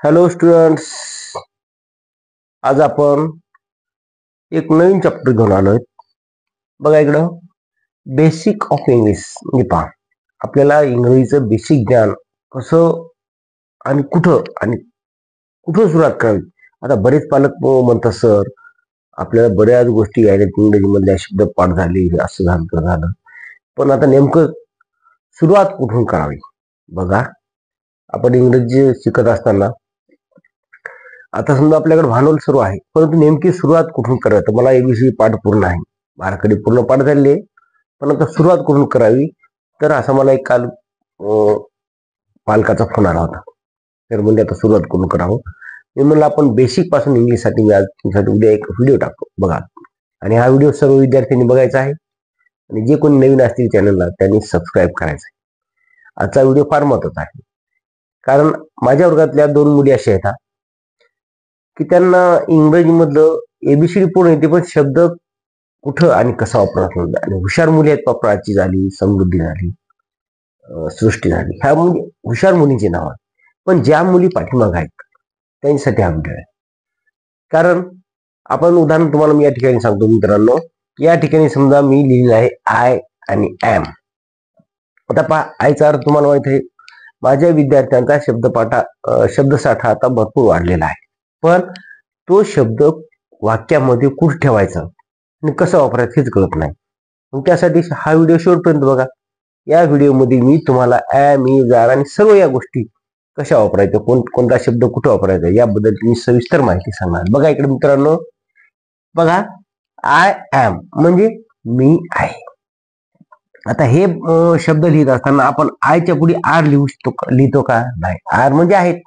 Hello students, आज आपण एक नवीन चॅप्टर घेऊन आलोय. बघा इकडं, बेसिक ऑफ इंग्लिश. म्हणजे पहा, आपल्याला इंग्रजीचं बेसिक ज्ञान कसं आणि कुठं सुरुवात करावी. आता बरेच पालक म्हणतात, सर आपल्याला बऱ्याच गोष्टी यायला इंग्रजीमधल्या शब्द पाठ झाले, असं झालं तर झालं, पण आता नेमकं सुरुवात कुठून करावी. बघा, आपण इंग्रजी शिकत असताना आता समजा आपल्याकडे भांडवल सुरू आहे, परंतु नेमकी सुरुवात कुठून करावी. मला एबीसी पाठ पूर्ण आहे, बाराखडी पूर्ण पाठ झाले, पण आता सुरुवात कुठून करावी. तर असा मला एक काल पालकाचा फोन आला होता. तर म्हणजे आता सुरुवात कुठून करावं. मी म्हणलं आपण बेसिक पासून इंग्लिशसाठी मी आज तुमच्यासाठी उद्या एक व्हिडिओ टाकतो, बघा. आणि हा व्हिडिओ सर्व विद्यार्थ्यांनी बघायचा आहे, आणि जे कोणी नवीन असतील चॅनलला त्यांनी सबस्क्राईब करायचं आहे. आजचा व्हिडिओ फार महत्वाचा आहे, कारण माझ्या वर्गातल्या 2 मुली अशा आहेत की त्यांना इंग्रजीमधलं एबीसीडी पूर्ण येते, पण शब्द कुठं आणि कसा वापरायचा. आणि हुशार मुली आहेत, प्राची झाली, समृद्धी झाली, सृष्टी झाली, ह्या म्हणजे हुशार मुलींची नाव आहेत. पण ज्या मुली पाठीमाग आहेत त्यांच्यासाठी हा व्हिडिओ आहे. कारण आपण उदाहरण तुम्हाला मी या ठिकाणी सांगतो मित्रांनो. या ठिकाणी समजा मी लिहिलेलं आहे आय आणि एम. आता पहा, आयचा अर्थ तुम्हाला माहित आहे. माझ्या विद्यार्थ्यांचा शब्दसाठा आता भरपूर वाढलेला आहे, पण तो शब्द वाक्यामध्ये कुठं ठेवायचा आणि कसं वापरायचं हेच कळत नाही. मग त्यासाठी हा व्हिडिओ शेवटपर्यंत बघा. या व्हिडिओमध्ये मी तुम्हाला ॲम, इज, आर आणि सर्व या गोष्टी कशा वापरायच्या, कोणता शब्द कुठं वापरायचा याबद्दल मी सविस्तर माहिती सांगणार. बघा इकडे मित्रांनो, बघा, आय एम म्हणजे मी आहे. आता हे शब्द लिहित असताना आपण आयच्या पुढे आर लिहितो का? नाही. आर म्हणजे आहेत,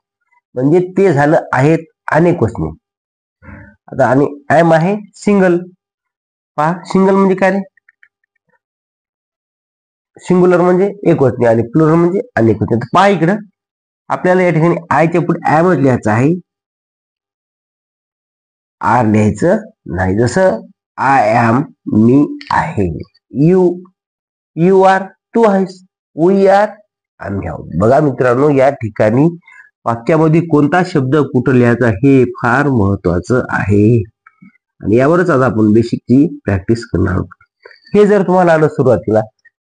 म्हणजे ते झालं आहेत अनेक वचने. आता आणि एम आहे सिंगल. पहा, सिंगल म्हणजे काय रे? सिंगुलर म्हणजे एक वचने आणि प्लुरल म्हणजे अनेक वचने. तर पहा इकडं, आपल्याला या ठिकाणी आयच्या पुढे एमच लिहायचं आहे, आर लिहायचं नाही. जसं आय एम मी आहे, यू आर तू आहेस, वी आर आम्ही आहोत. बघा मित्रांनो, या ठिकाणी वाक्यामध्ये कोणता शब्द कुठं लिहायचा हे फार महत्वाचं आहे, आणि यावरच आज आपण बेसिकची प्रॅक्टिस करणार आहोत. हे जर तुम्हाला आलं सुरुवातीला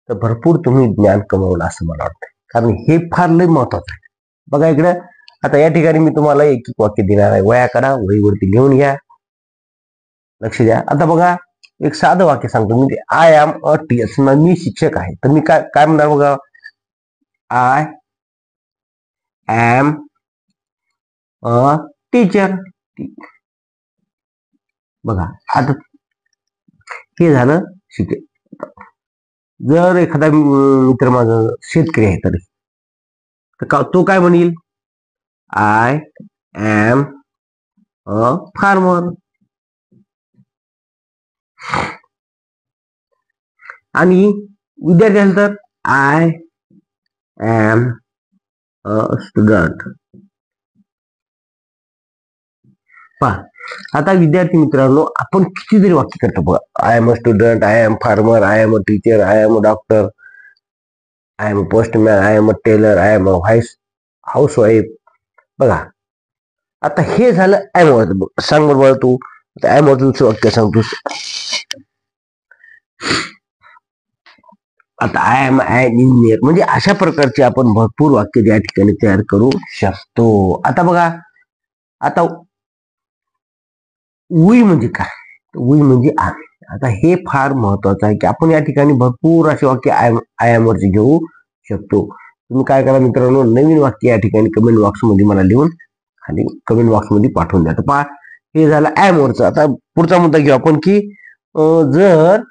तर भरपूर तुम्ही ज्ञान कमवलं असं मला वाटतं, कारण हे फार लय महत्वाचं आहे. बघा इकडं, आता या ठिकाणी मी तुम्हाला एक वाक्य देणार आहे. वया करा, वहीवरती लिहून घ्या, लक्ष द्या. आता बघा, एक साधं वाक्य सांगतो. म्हणजे आय एम अ टीचर, मी शिक्षक आहे. तर मी काय म्हणणार बघा, आय एम अ टीचर. बघा, आता हे झालं शिक्षक. जर एखादा मित्र माझं शेतकरी आहे तर तो काय म्हणेल, आय एम अ फार्मर. आणि विद्यार्थी असेल तर आय एम अ स्टुडंट. पहा, आता विद्यार्थी मित्रांनो, आपण कितीतरी वाक्य करतो बघा. I am a student, I am farmer, I am a teacher, I am a doctor, I am a postman, I am a tailor, I am a housewife. बघा, आता हे झालं आय एम. सांग बरोबर तू आय एम तुमचं वाक्य सांगतोस. आता I am engineer. म्हणजे अशा प्रकारचे आपण भरपूर वाक्य या ठिकाणी तयार करू शकतो. आता बघा, आता वी म्हणजे काय? वी म्हणजे आम्ही. आता हे फार महत्वाचं आहे की आपण या ठिकाणी भरपूर असे वाक्य आय एम वरचे घेऊ शकतो. तुम्ही काय करा मित्रांनो, नवीन वाक्य या ठिकाणी कमेंट बॉक्स मध्ये मला लिहून खाली कमेंट बॉक्स मध्ये पाठवून द्या. तर पहा, हे झालं आय एम वरचं. आता पुढचा मुद्दा घेऊ आपण की जर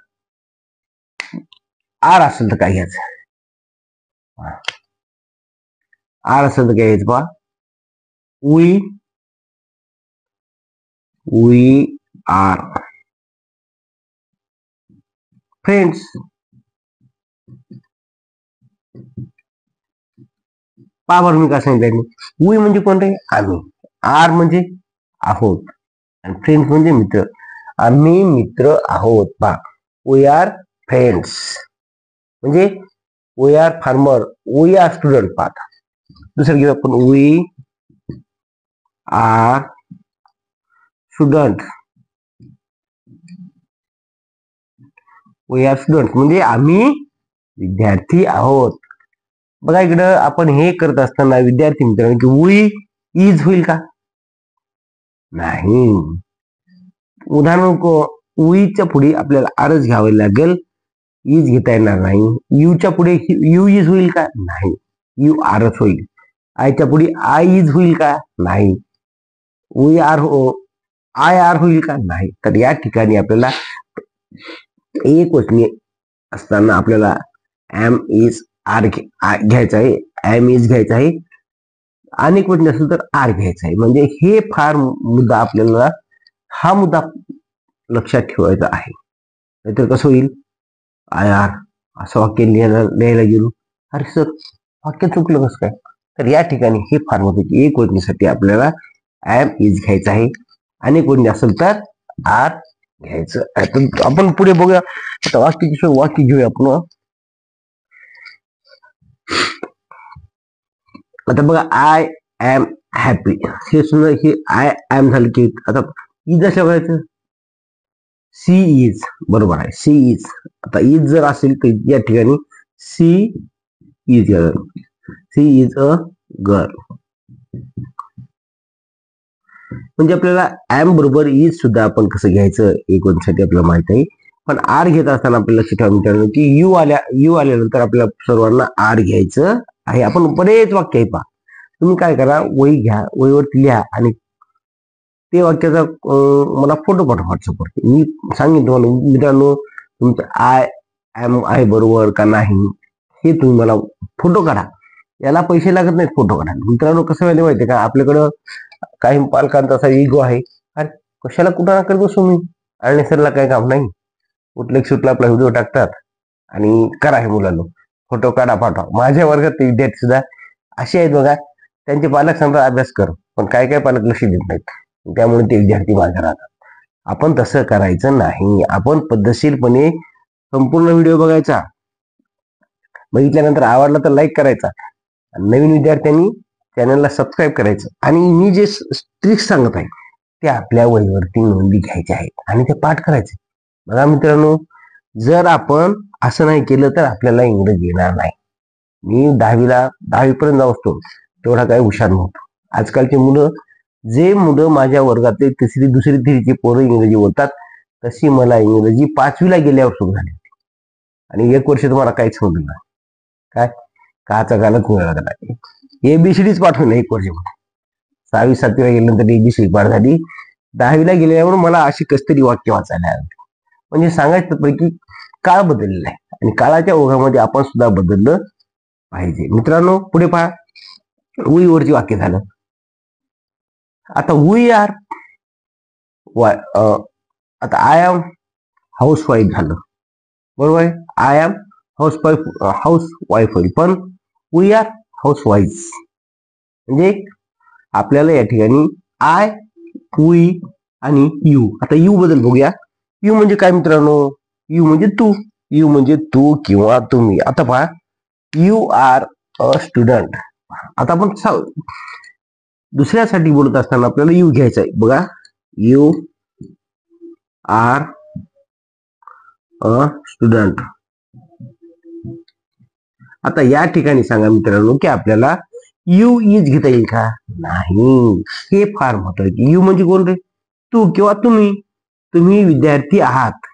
आर असेल तर काय घ्यायचं. आर असेल तर काय घ्यायचं पहा, वी आर फ्रेंड्स. पहा बरं मी काय सांगितलं. वी म्हणजे कोण रे? आम्ही. आर म्हणजे आहोत, आणि फ्रेंड्स म्हणजे मित्र. आम्ही मित्र आहोत. पहा, वी आर फ्रेंड्स. म्हणजे we are farmer, we are student. पाहता दुसरं घेऊ आपण, we are student, we are student म्हणजे आम्ही विद्यार्थी आहोत. बघा इकडं आपण हे करत असताना विद्यार्थी मित्रांनो की वी इज होईल का? नाही. उदाहरण वीच्या पुढे आपल्याला आरच घ्यावे लागेल, इज घेता येणार नाही. यूच्या पुढे यू इज होईल का? नाही. यू आरच होईल. आयच्या पुढे आय इज होईल का? नाही. वी आर आय आर होईल का? नाही. तर या ठिकाणी आपल्याला एक वचनी असताना आपल्याला एम इज आर घ्यायचं आहे, एम इज घ्यायचं आहे. अनेक वचनी असेल तर आर घ्यायचं आहे. म्हणजे हे फार मुद्दा आपल्याला हा मुद्दा लक्षात ठेवायचा आहे. नाहीतर कसं होईल, आय आर असं वाक्य लिहायला गेलो, अरे सर वाक्य चुकलं कसं काय? तर या ठिकाणी हे फार महत्वाचे. एक वचनीसाठी आपल्याला एम इज घ्यायचं आहे, अनेक वचनी असेल तर आर घ्यायचं. आपण पुढे बघूया. आता वाक्य घेऊया आपण. आता बघा आय एम हॅपी, हे सुद्धा हे आय एम झालं की आता इज असल्या करायचं, सी इज, बरोबर आहे, सी इज. आता इज जर असेल तर या ठिकाणी she is girl, she is a girl. म्हणजे आपल्याला एम बरोबर इज सुद्धा आपण कसं घ्यायचं एक वचनासाठी आपल्याला माहित आहे. पण आर घेत असताना आपल्याला लक्षात ठेवा मित्रांनो की यू आल्यानंतर आपल्याला सर्वांना आर घ्यायचं आहे. आपण बरेच वाक्य आहे पहा. तुम्ही काय करा, वही घ्या, वहीवरती लिहा आणि ते वाक्याचा मला फोटो पाठवा व्हॉट्सअपवरती. मी सांगेन तुम्हाला मित्रांनो तुमचं आय एम आय बरोबर का नाही हे तुम्ही मला फोटो काढा. याला पैसे लागत नाहीत फोटो काढा. मित्रांनो कसं व्हायला माहितीये का, आपल्याकडं काही पालकांचा असा इगो आहे, अरे कशाला कुठं करत बसू मी, आणि सरला काही काम नाही, कुठले सुटला आपला व्हिडिओ टाकतात आणि करा हे मुलांना फोटो काढा पाठवा. माझ्या वर्गात ते विद्यार्थी सुद्धा असे आहेत बघा, त्यांचे पालक सांगतात अभ्यास कर, पण काय काय पालक लक्ष देत नाहीत, त्यामुळे ते विद्यार्थी मागे राहतात. आपण तसं करायचं नाही. आपण पद्धतशीरपणे संपूर्ण व्हिडिओ बघायचा, बघितल्यानंतर आवडला तर लाईक करायचा, नवीन विद्यार्थ्यांनी चॅनलला सबस्क्राईब करायचं आणि मी जे ट्रिक्स सांगत आहे ते आपल्या वहीवरती नोंदी घ्यायच्या आहेत आणि ते पाठ करायचे. बघा मित्रांनो, जर आपण असं नाही केलं तर आपल्याला इंग्रजी येणार नाही. मी 10वीपर्यंत जाऊ असतो तेवढा काही हुशार नव्हतो. आजकालची मुलं, जे मुलं माझ्या वर्गातले तिसरी दुसरी तिसरीची पोरं इंग्रजी बोलतात, तशी मला इंग्रजी 5वीला गेल्यावर सुरू झाली आणि 1 वर्ष तुम्हाला काहीच समजलं नाही. काय काचा घालत मिळाला नाही, एबीसीडीच पाठवून 1 वर्ष. 6वी 7वीला गेल्यानंतर एबीसीडी पाठ झाली. 10वीला गेल्यावर मला अशी कसतरी वाक्य वाचायला आली. म्हणजे सांगायचं पैकी काळ बदललेला आहे आणि काळाच्या ओघामध्ये आपण सुद्धा बदललं पाहिजे. मित्रांनो पुढे पहा, वी वरची वाक्य झालं. आता वी आर आता आय एम हाऊस वाईफ झालं, बरोबर आहे. आय एम हाऊस वाईफ होईल, पण वी आर हाऊस वाईफ म्हणजे आपल्याला या ठिकाणी आय, वी आणि यू. आता यू बद्दल बघूया. यू म्हणजे काय मित्रांनो, यू म्हणजे तू, यू म्हणजे तू किंवा तुम्ही. आता पहा, यू आर अ स्टुडंट. आता आपण दुसऱ्यासाठी बोलत असताना आपल्याला यू घ्यायचा आहे. बघा, यू आर अ स्टुडंट. आता या ठिकाणी सांगा मित्रांनो की आपल्याला यू इज घेता येईल का? नाही. हे फार महत्वाचे. यू म्हणजे कोण रे? तू किंवा तुम्ही. तुम्ही विद्यार्थी आहात.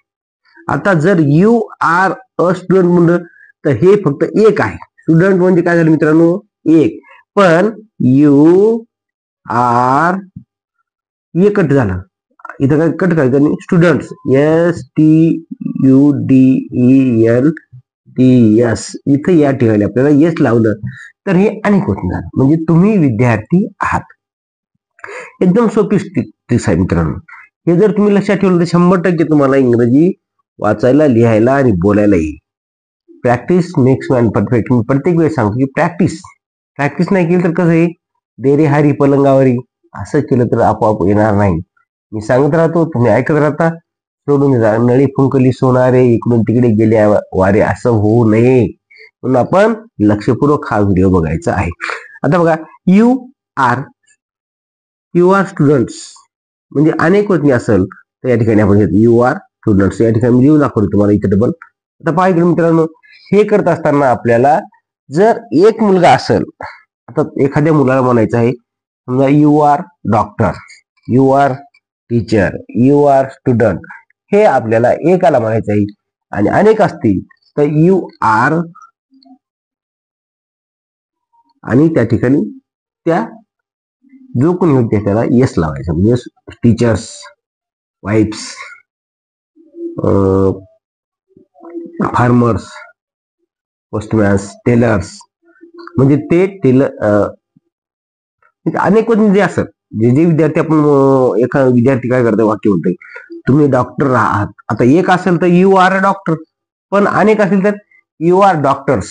आता जर यू आर अ स्टुडंट म्हणलं तर हे फक्त एक आहे. स्टुडंट म्हणजे काय झालं मित्रांनो? एक. पण यू आर हे कट झालं. इथं काय कट करायचं नाही. स्टुडंट्स, STUDENTS, इथं या ठिकाणी आपल्याला येस लावलं तर हे अनेक होत झालं. म्हणजे तुम्ही विद्यार्थी आहात. एकदम सोपी ट्रिक्स आहे मित्रांनो. हे जर तुम्ही लक्षात ठेवलं तर 100% तुम्हाला इंग्रजी वाचायला, लिहायला आणि बोलायला येईल. Practice makes man perfect. मी प्रत्येक वेळेस सांगतो की प्रॅक्टिस नाही केली तर कसं आहे, देरे हारी पलंगावरी, असं केलं तर आपोआप येणार नाही. मी सांगत राहतो, तुम्ही ऐकत राहता, सोडून नळी फुंकली सोनारे, इकडून तिकडे गेले वारे, असं होऊ नये म्हणून आपण लक्षपूर्वक हा व्हिडिओ बघायचा आहे. आता बघा, you are you are students म्हणजे अनेक वचनी असेल तर या ठिकाणी आपण यू आर स्टुडंट्स या ठिकाणी लिहून दाखवतो तुम्हाला इथे डबल. आता पहा इकडे मित्रांनो, हे करत असताना आपल्याला जर एक मुलगा असेल, आता एखाद्या मुलाला म्हणायचं आहे समजा you are doctor, you are teacher, you are student, हे आपल्याला एकाला म्हणायचं आहे. आणि अनेक असतील तर यू आर आणि त्या ठिकाणी त्या जो कोणी होते त्याला येस लावायचं. म्हणजे टीचर्स, वाईफ्स, फार्मर्स, पोस्टमॅन्स, टेलर्स, म्हणजे ते टेलर अनेक जे असत जे जे विद्यार्थी आपण एखादा विद्यार्थी काय करतो वाक्य होते तुम्ही डॉक्टर आहात. आता एक असेल तर यू आर अ डॉक्टर, पण अनेक असेल तर यू आर डॉक्टर्स.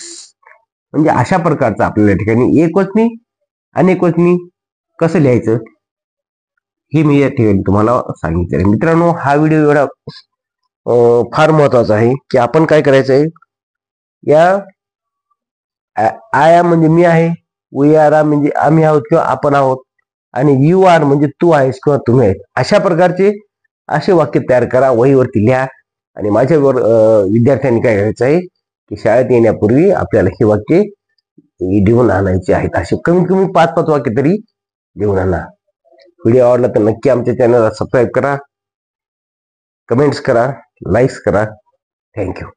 म्हणजे अशा प्रकारचं आपल्याला ठिकाणी एक वचनी अनेक वचनी कसं लिहायचं हे मी या ठिकाणी तुम्हाला सांगितलं. मित्रांनो, हा व्हिडिओ एवढा फार महत्वाचा आहे की आपण काय करायचं आहे, या आय एम म्हणजे मी आहे, वी आर म्हणजे आम्ही आहोत किंवा आपण आहोत, आणि यू आर म्हणजे तू आहेस किंवा तुम्ही आहेत, अशा प्रकारचे असे वाक्य तयार करा, वहीवरती लिहा. आणि माझ्यावर विद्यार्थ्यांनी काय करायचं आहे की शाळेत येण्यापूर्वी आपल्याला हे वाक्य लिहून आणायचे आहेत. असे कमीत कमी 5-5 वाक्य तरी लिहून आणा. व्हिडिओ आवडला तर नक्की आमच्या चॅनलला सबस्क्राईब करा, कमेंट्स करा, लाईक्स करा. थँक्यू.